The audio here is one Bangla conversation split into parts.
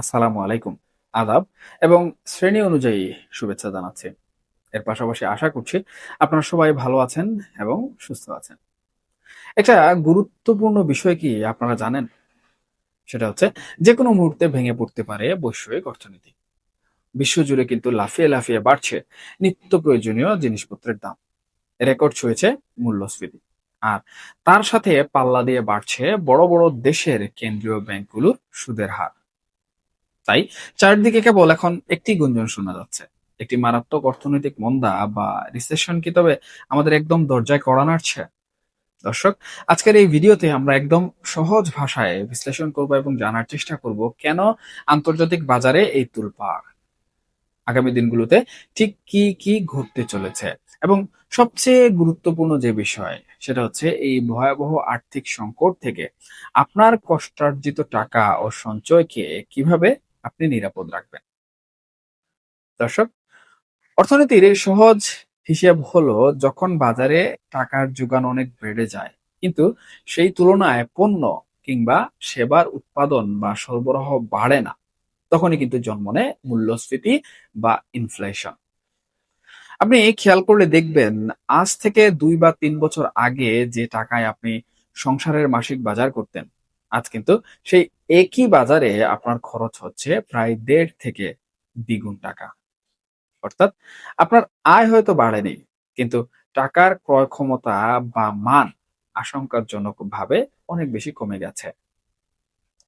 আসসালামু আলাইকুম। আদাব এবং শ্রেণী অনুযায়ী শুভেচ্ছা জানাচ্ছি। এর পাশাপাশি আশা করছি আপনারা সবাই ভালো আছেন এবং সুস্থ আছেন। একটা গুরুত্বপূর্ণ বিষয় কি আপনারা জানেন? সেটা হচ্ছে যেকোনো মুহূর্তে ভেঙে পড়তে পারে বৈশ্বিক অর্থনীতি। বিশ্বজুড়ে কিন্তু লাফিয়ে লাফিয়ে বাড়ছে নিত্য প্রয়োজনীয় জিনিসপত্রের দাম। রেকর্ড ছুঁয়েছে মূল্যস্ফীতি। আর তার সাথে পাল্লা দিয়ে বাড়ছে বড় বড় দেশের কেন্দ্রীয় ব্যাংকগুলোর সুদের হার। তাই চারদিকে কেবল এখন একটি গুঞ্জন শোনা যাচ্ছে। একটি মারাত্মক অর্থনৈতিক মন্দা বা রিসেশন কি তবে আমাদের একদম দরজায় কড়া নাড়ছে? দর্শক, আজকের এই ভিডিওতে আমরা একদম সহজ ভাষায় বিশ্লেষণ করব এবং জানার চেষ্টা করব কেন আন্তর্জাতিক বাজারে এই তোলপাড়, আগামী দিনগুলোতে ঠিক কি কি ঘটতে চলেছে এবং সবচেয়ে গুরুত্বপূর্ণ যে বিষয় সেটা হচ্ছে এই ভয়াবহ আর্থিক সংকট থেকে আপনার কষ্টার্জিত টাকা ও সঞ্চয়কে কিভাবে আপনি নিরাপদ রাখবেন। দর্শক, অর্থনীতির এই সহজ হিসেব হলো যখন বাজারে টাকার যোগান অনেক বেড়ে যায় কিন্তু সেই তুলনায় পণ্য কিংবা সেবার উৎপাদন বা সরবরাহ বাড়ে না, তখনই কিন্তু জন্ম নেয় মূল্যস্ফীতি বা ইনফ্লেশন। আপনি খেয়াল করলে দেখবেন আজ থেকে ২ বা ৩ বছর আগে যে টাকায় আপনি সংসারের মাসিক বাজার করতেন, আজ কিন্তু সেই একই বাজারে আপনার খরচ হচ্ছে প্রায় ১.৫ থেকে দ্বিগুণ টাকা। অর্থাৎ আপনার আয় হয়তো বাড়েনি, কিন্তু টাকার ক্রয় ক্ষমতা বা মান আশঙ্কাজনকভাবে অনেক বেশি কমে গেছে।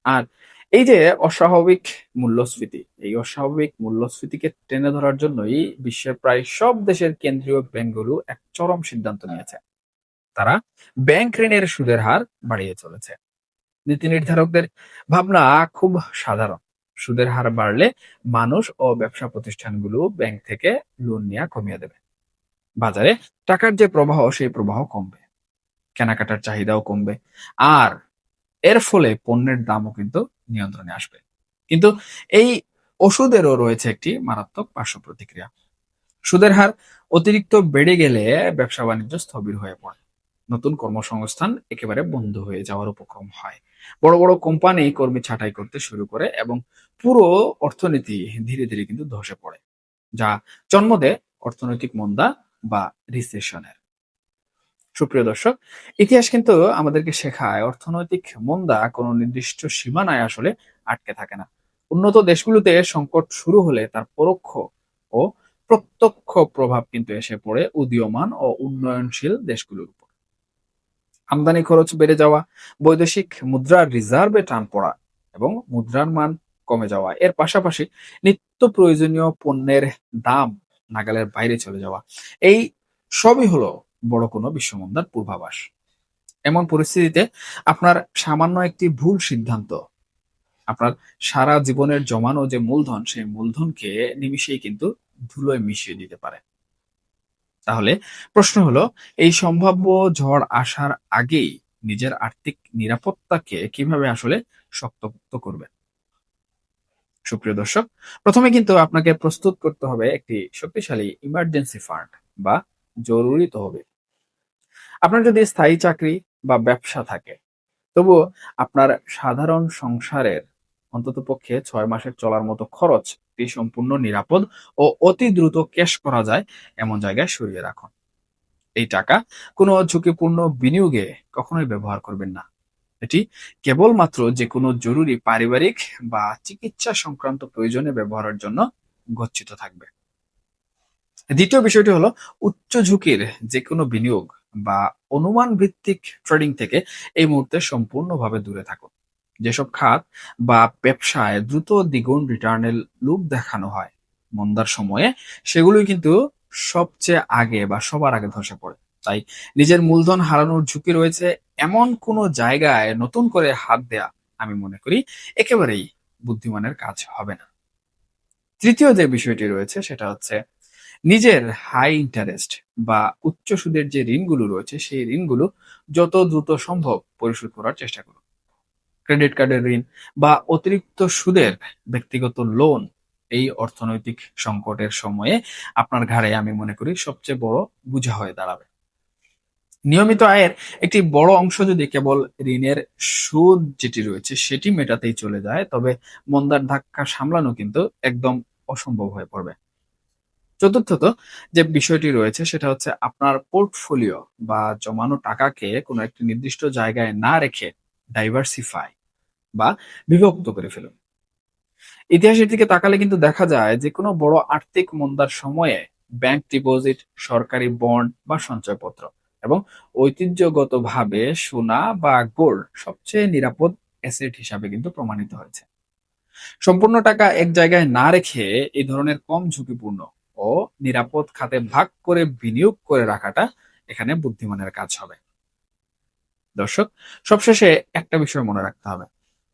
আর এই যে অস্বাভাবিক মূল্যস্ফীতি, এই অস্বাভাবিক মূল্যস্ফীতিকে টেনে ধরার জন্যই বিশ্বের প্রায় সব দেশের কেন্দ্রীয় ব্যাংকগুলো এক চরম সিদ্ধান্ত নিয়েছে। তারা ব্যাংক ঋণের সুদের হার বাড়িয়ে চলেছে। নীতি নির্ধারকদের ভাবনা খুব সাধারণ। সুদের হার বাড়লে মানুষ ও ব্যবসা প্রতিষ্ঠানগুলো ব্যাংক থেকে লোন নেওয়া কমিয়ে দেবে। বাজারে টাকার যে প্রবাহ সেই প্রবাহ কমবে, কেনাকাটার চাহিদাও কমবে। আর এর ফলে পণ্যের দামও কিন্তু নিয়ন্ত্রণে আসবে। কিন্তু এই ওষুধেরও রয়েছে একটি মারাত্মক পার্শ্ব প্রতিক্রিয়া। সুদের হার অতিরিক্ত বেড়ে গেলে ব্যবসা বাণিজ্য স্থবির হয়ে পড়ে। নতুন কর্মসংস্থান একেবারে বন্ধ হয়ে যাওয়ার উপক্রম হয়। বড় বড় কোম্পানি কর্মী ছাঁটাই করতে শুরু করে এবং পুরো অর্থনীতি ধীরে ধীরে কিন্তু ধসে পড়ে, যা জন্ম দেয় অর্থনৈতিক মন্দা বা রিসেশনের। সুপ্রিয় দর্শক, ইতিহাস কিন্তু আমাদেরকে শেখায় অর্থনৈতিক মন্দা কোনো নির্দিষ্ট সীমানায় আসলে আটকে থাকে না। উন্নত দেশগুলোতে সংকট শুরু হলে তার পরোক্ষ ও প্রত্যক্ষ প্রভাব কিন্তু এসে পড়ে উদীয়মান ও উন্নয়নশীল দেশগুলোর উপর। আমদানি খরচ বেড়ে যাওয়া, বৈদেশিক মুদ্রার রিজার্ভে টান পড়া এবং মুদ্রার মান কমে যাওয়া, এর পাশাপাশি নিত্য প্রয়োজনীয় পণ্যের দাম নাগালের বাইরে চলে যাওয়া, এই সবই হলো বড় কোনো বিশ্বমন্দার পূর্বাভাস। এমন পরিস্থিতিতে আপনার সামান্য একটি ভুল সিদ্ধান্ত আপনার সারা জীবনের জমানো যে মূলধন সেই মূলধনকে নিমিষেই কিন্তু ধুলোয় মিশিয়ে দিতে পারে। তাহলে প্রশ্ন হলো, এই সম্ভাব্য ঝড় আসার আগেই নিজের আর্থিক নিরাপত্তাকে কিভাবে আসলে শক্তপোক্ত করবেন? সুপ্রিয় দর্শক, প্রথমে কিন্তু আপনাকে প্রস্তুত করতে হবে একটি শক্তিশালী ইমার্জেন্সি ফান্ড বা জরুরি তহবিল। আপনার যদি স্থায়ী চাকরি বা ব্যবসা থাকে, তবুও আপনার সাধারণ সংসারের অন্ততপক্ষে ৬ মাসের চলার মতো খরচটি সম্পূর্ণ নিরাপদ ও অতি দ্রুত ক্যাশ করা যায় এমন জায়গায় সরিয়ে রাখুন। এই টাকা কোনো ঝুঁকিপূর্ণ বিনিয়োগে কখনোই ব্যবহার করবেন না। এটি কেবলমাত্র যেকোনো জরুরি পারিবারিক বা চিকিৎসা সংক্রান্ত প্রয়োজনে ব্যবহারের জন্য গচ্ছিত থাকবে। দ্বিতীয় বিষয়টি হলো উচ্চ ঝুঁকির যেকোনো বিনিয়োগ বা অনুমান ভিত্তিক ট্রেডিং থেকে এই মুহূর্তে সম্পূর্ণভাবে দূরে থাকুন। যেসব খাত বা ব্যবসায় দ্রুত দ্বিগুণ রিটার্নের লোভ দেখানো হয় মন্দার সময়ে, সেগুলোই কিন্তু সবচেয়ে আগে বা সবার আগে ধসে পড়ে। তাই নিজের মূলধন হারানোর ঝুঁকি রয়েছে এমন কোনো জায়গায় নতুন করে হাত দেয়া, আমি মনে করি একেবারেই বুদ্ধিমানের কাজ হবে না। তৃতীয় যে বিষয়টি রয়েছে সেটা হচ্ছে নিজের হাই ইন্টারেস্ট বা উচ্চ সুদের যে ঋণগুলো রয়েছে সেই ঋণগুলো যত দ্রুত সম্ভব পরিশোধ করার চেষ্টা করুন। ক্রেডিট কার্ডের ঋণ বা অতিরিক্ত সুদের ব্যক্তিগত লোন এই অর্থনৈতিক সংকটের সময়ে আপনার ঘাড়ে আমি মনে করি সবচেয়ে বড় বোঝা হয়ে দাঁড়াবে। নিয়মিত আয়ের একটি বড় অংশ যদি কেবল ঋণের সুদ যেটি রয়েছে সেটি মেটাতেই চলে যায়, তবে মন্দার ধাক্কা সামলানো কিন্তু একদম অসম্ভব হয়ে পড়বে। চতুর্থত যে বিষয়টি রয়েছে সেটা হচ্ছে আপনার পোর্টফোলিও বা জমানো টাকাকে কোনো একটি নির্দিষ্ট জায়গায় না রেখে ডাইভার্সিফাই বা বিভক্ত করে ফেলুন। ইতিহাসের দিকে তাকালে কিন্তু দেখা যায় যে কোনো বড় আর্থিক মন্দার সময়ে ব্যাংক ডিপোজিট, সরকারি বন্ড বা সঞ্চয়পত্র এবং ঐতিহ্যগতভাবে সোনা বা গোল্ড সবচেয়ে নিরাপদ অ্যাসেট হিসাবে কিন্তু প্রমাণিত হয়েছে। সম্পূর্ণ টাকা এক জায়গায় না রেখে এই ধরনের কম ঝুঁকিপূর্ণ ও নিরাপদ খাতে ভাগ করে বিনিয়োগ করে রাখাটা এখানে বুদ্ধিমানের কাজ হবে। দর্শক, সবশেষে একটা বিষয় মনে রাখতে হবে,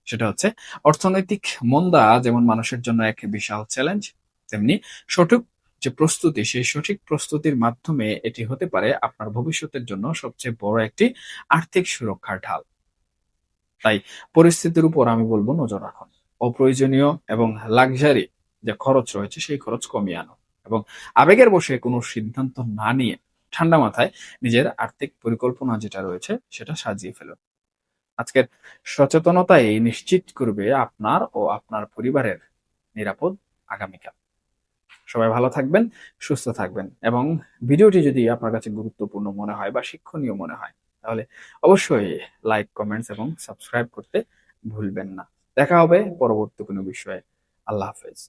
সেটা হচ্ছে অর্থনৈতিক মন্দা যেমন মানুষের জন্য এক বিশাল চ্যালেঞ্জ, তেমনি সঠিক যে প্রস্তুতি, সেই সঠিক প্রস্তুতির মাধ্যমে এটি হতে পারে আপনার ভবিষ্যতের জন্য সবচেয়ে বড় একটি আর্থিক সুরক্ষার ঢাল। তাই পরিস্থিতির উপর আমি বলবো নজর রাখুন, অপ্রয়োজনীয় এবং লাক্সারি যে খরচ রয়েছে সেই খরচ কমিয়ে আনুন এবং আবেগের বশে কোনো সিদ্ধান্ত না নিয়ে ঠান্ডা মাথায় নিজের আর্থিক পরিকল্পনা যেটা রয়েছে সেটা সাজিয়ে ফেলুন। আজকের সচেতনতাই নিশ্চিত করবে আপনার ও আপনার পরিবারের নিরাপদ আগামীকাল। সবাই ভালো থাকবেন, সুস্থ থাকবেন এবং ভিডিওটি যদি আপনার কাছে গুরুত্বপূর্ণ মনে হয় বা শিক্ষণীয় মনে হয় তাহলে অবশ্যই লাইক, কমেন্টস এবং সাবস্ক্রাইব করতে ভুলবেন না। দেখা হবে পরবর্তী কোনো বিষয়ে। আল্লাহ হাফেজ।